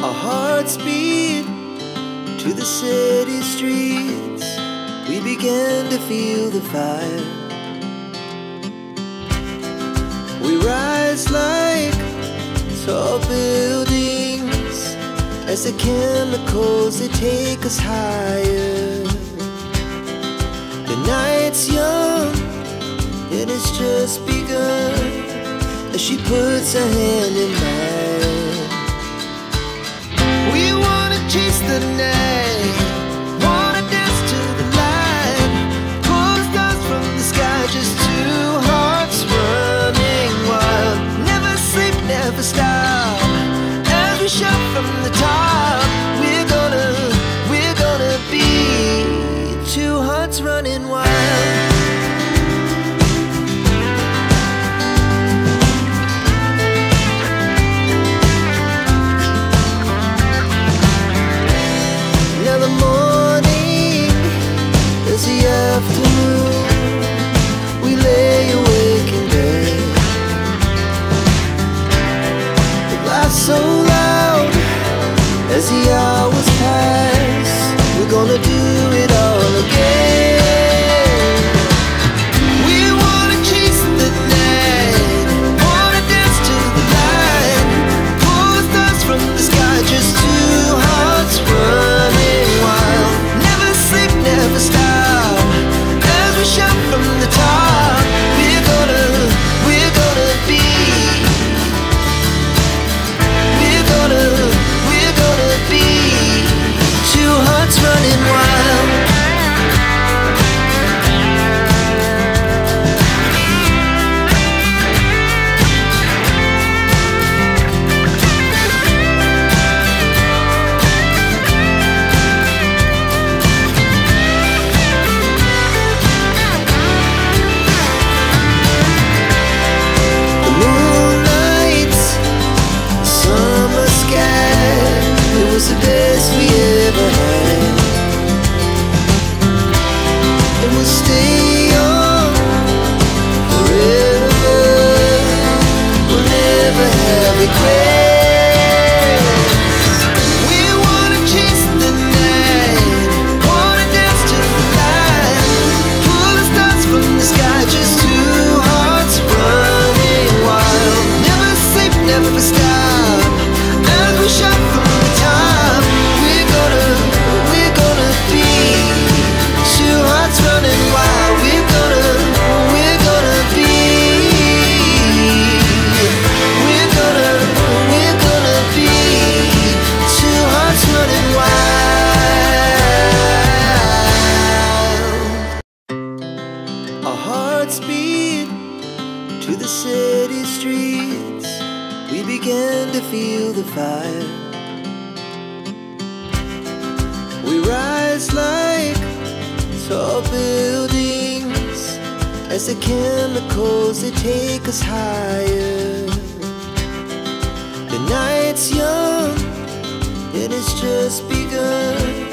Our hearts beat to the city streets. We began to feel the fire. We rise like tall buildings as the chemicals, they take us higher. The night's young, it has just begun, as she puts her hand in mine. We wanna chase the night, wanna dance to the light, pull the stars from the sky, just two hearts running wild. Never sleep, never stop, as we shout from the top. We're gonna be two hearts running wild. Now the morning is the afternoon. We lay awake in bed. The laugh's so loud as the hours pass. We're gonna do it all again. We wanna chase the night, wanna dance to the light, pull the stars from the sky, just two hearts running wild. Never sleep, never stop, as we shout from the top. We're gonna be, we're gonna be two hearts running wild. The moonlight, summer sky, it was the best we ever had. And we'll stay young forever. We'll never have regrets. We wanna chase the night, wanna dance to the light, pull the stars from the sky, just two hearts running wild. Never sleep, never stop, as we shout from the top. We're gonna be two hearts running wild. We're gonna be, we're gonna be two hearts running wild. Our hearts beat to the city streets. We began to feel the fire. We rise like tall buildings as the chemicals, they take us higher. The night's young, it has just begun,